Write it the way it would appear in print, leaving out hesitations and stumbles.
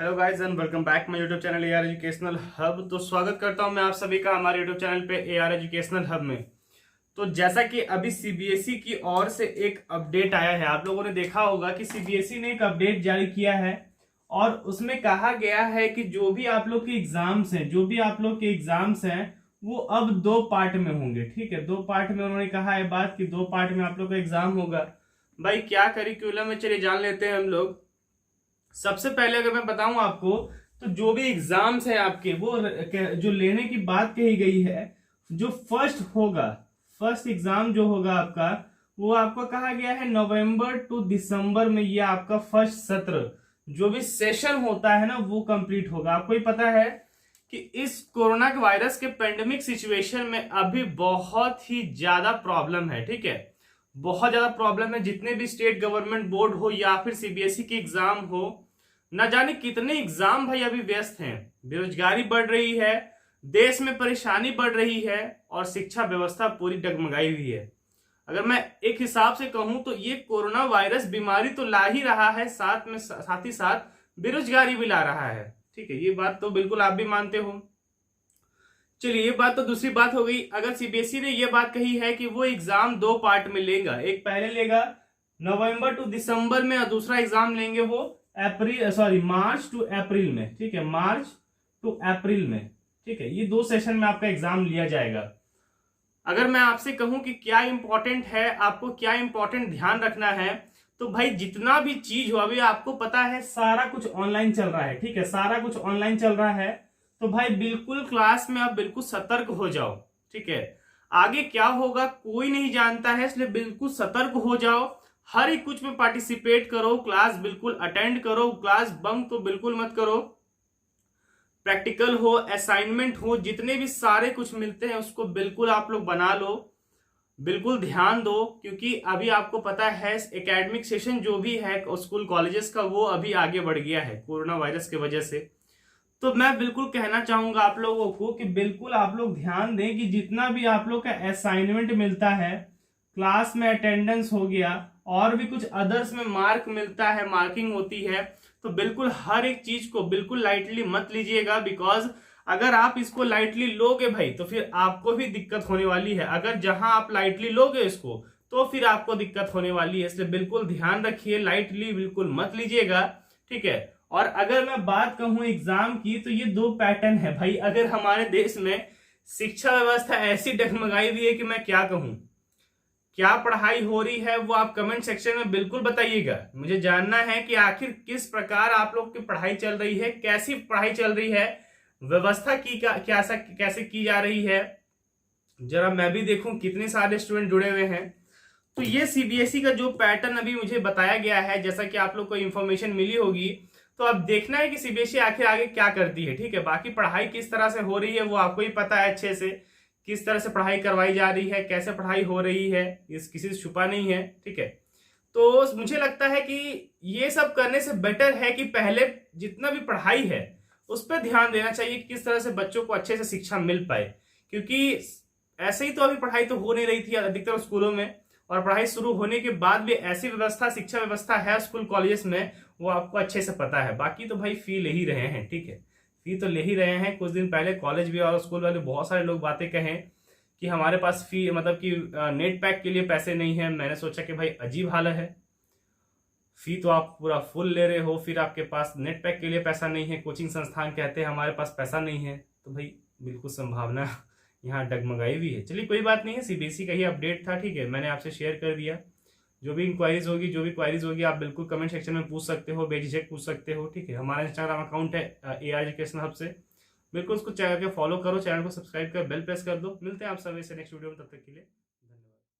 Hello guys and welcome back my YouTube channel AR educational hub. तो स्वागत करता हूं मैं आप सभी का हमारे यूट्यूब चैनल पे एआर एजुकेशनल हब में। तो जैसा कि अभी सीबीएसई की ओर से एक अपडेट आया है, आप लोगों ने देखा होगा कि सीबीएसई ने एक अपडेट जारी किया है और उसमें कहा गया है कि जो भी आप लोग के एग्जाम्स हैं वो अब दो पार्ट में होंगे। ठीक है, दो पार्ट में उन्होंने कहा है बात कि दो पार्ट में आप लोग का एग्जाम होगा। भाई क्या करिकुलम में, चलिए जान लेते हैं हम लोग। सबसे पहले अगर मैं बताऊं आपको, तो जो भी एग्जाम्स है आपके वो जो लेने की बात कही गई है, जो फर्स्ट एग्जाम जो होगा आपका, वो आपको कहा गया है नवंबर टू दिसंबर में ये आपका फर्स्ट सत्र जो भी सेशन होता है ना वो कंप्लीट होगा। आपको ही पता है कि इस कोरोना के वायरस के पेंडेमिक सिचुएशन में अभी बहुत ही ज्यादा प्रॉब्लम है। ठीक है, बहुत ज्यादा प्रॉब्लम है। जितने भी स्टेट गवर्नमेंट बोर्ड हो या फिर सीबीएसई के एग्जाम हो, न जाने कितने एग्जाम भाई अभी व्यस्त हैं। बेरोजगारी बढ़ रही है, देश में परेशानी बढ़ रही है और शिक्षा व्यवस्था पूरी डगमगाई हुई है। अगर मैं एक हिसाब से कहूं तो ये कोरोना वायरस बीमारी तो ला ही रहा है, साथ ही साथ बेरोजगारी भी ला रहा है। ठीक है, ये बात तो बिल्कुल आप भी मानते हो। चलिए, ये बात तो दूसरी बात हो गई। अगर सीबीएसई ने ये बात कही है कि वो एग्जाम दो पार्ट में लेगा, एक पहले लेगा नवंबर टू दिसंबर में और दूसरा एग्जाम लेंगे वो मार्च टू अप्रैल में। ठीक है, मार्च टू अप्रैल में। ठीक है, ये दो सेशन में आपका एग्जाम लिया जाएगा। अगर मैं आपसे कहूं कि क्या इंपॉर्टेंट है, आपको क्या इंपॉर्टेंट ध्यान रखना है, तो भाई जितना भी चीज हो, अभी आपको पता है सारा कुछ ऑनलाइन चल रहा है। ठीक है, सारा कुछ ऑनलाइन चल रहा है, तो भाई बिल्कुल क्लास में आप बिल्कुल सतर्क हो जाओ। ठीक है, आगे क्या होगा कोई नहीं जानता है, इसलिए बिल्कुल सतर्क हो जाओ। हर एक कुछ में पार्टिसिपेट करो, क्लास बिल्कुल अटेंड करो, क्लास बंक तो बिल्कुल मत करो। प्रैक्टिकल हो, असाइनमेंट हो, जितने भी सारे कुछ मिलते हैं उसको बिल्कुल आप लोग बना लो, बिल्कुल ध्यान दो। क्योंकि अभी आपको पता है एकेडमिक सेशन जो भी है स्कूल कॉलेजेस का वो अभी आगे बढ़ गया है कोरोना वायरस की वजह से। तो मैं बिल्कुल कहना चाहूंगा आप लोगों को कि बिल्कुल आप लोग ध्यान दें कि जितना भी आप लोग का असाइनमेंट मिलता है, क्लास में अटेंडेंस हो गया और भी कुछ अदर्स में मार्क मिलता है, मार्किंग होती है, तो बिल्कुल हर एक चीज को बिल्कुल लाइटली मत लीजिएगा। बिकॉज अगर आप इसको लाइटली लोगे भाई तो फिर आपको भी दिक्कत होने वाली है। अगर जहां आप लाइटली लोगे इसको तो फिर आपको दिक्कत होने वाली है, इसलिए बिल्कुल ध्यान रखिए, लाइटली बिल्कुल मत लीजिएगा। ठीक है, और अगर मैं बात कहूं एग्जाम की, तो ये दो पैटर्न है भाई। अगर हमारे देश में शिक्षा व्यवस्था ऐसी डगमगाई हुई है कि मैं क्या कहूं, क्या पढ़ाई हो रही है वो आप कमेंट सेक्शन में बिल्कुल बताइएगा। मुझे जानना है कि आखिर किस प्रकार आप लोग की पढ़ाई चल रही है, कैसी पढ़ाई चल रही है, व्यवस्था की कैसे की जा रही है, जरा मैं भी देखूं कितने सारे स्टूडेंट जुड़े हुए हैं। तो ये सीबीएसई का जो पैटर्न अभी मुझे बताया गया है, जैसा कि आप लोग को इंफॉर्मेशन मिली होगी, तो अब देखना है कि सीबीएसई आखिर आगे क्या करती है। ठीक है, बाकी पढ़ाई किस तरह से हो रही है वो आपको ही पता है अच्छे से, किस तरह से पढ़ाई करवाई जा रही है, कैसे पढ़ाई हो रही है, इस किसी से छुपा नहीं है। ठीक है, तो मुझे लगता है कि ये सब करने से बेटर है कि पहले जितना भी पढ़ाई है उस पर ध्यान देना चाहिए कि किस तरह से बच्चों को अच्छे से शिक्षा मिल पाए। क्योंकि ऐसे ही तो अभी पढ़ाई तो हो नहीं रही थी अधिकतर स्कूलों में, और पढ़ाई शुरू होने के बाद भी ऐसी व्यवस्था, शिक्षा व्यवस्था है स्कूल कॉलेजेस में, वो आपको अच्छे से पता है। बाकी तो भाई फी ले ही रहे हैं। ठीक है, फी तो ले ही रहे हैं। कुछ दिन पहले कॉलेज भी और स्कूल वाले बहुत सारे लोग बातें कहें कि हमारे पास फी मतलब कि नेट पैक के लिए पैसे नहीं है। मैंने सोचा कि भाई अजीब हाल है, फी तो आप पूरा फुल ले रहे हो, फिर आपके पास नेट पैक के लिए पैसा नहीं है। कोचिंग संस्थान कहते हैं हमारे पास पैसा नहीं है, तो भाई बिल्कुल संभावना यहाँ डगमगाई हुई है। चलिए कोई बात नहीं है, सीबीएसई का ही अपडेट था। ठीक है, मैंने आपसे शेयर कर दिया। जो भी इंक्वायरीज होगी, जो भी क्वायरीज होगी, आप बिल्कुल कमेंट सेक्शन में पूछ सकते हो, बेझिझक पूछ सकते हो। ठीक है, हमारा इंस्टाग्राम अकाउंट है एआर एजुकेशन हब से, बिल्कुल उसको चैनल के फॉलो करो, चैनल को सब्सक्राइब कर बेल प्रेस कर दो। मिलते हैं आप सभी से नेक्स्ट वीडियो में, तब तक के लिए।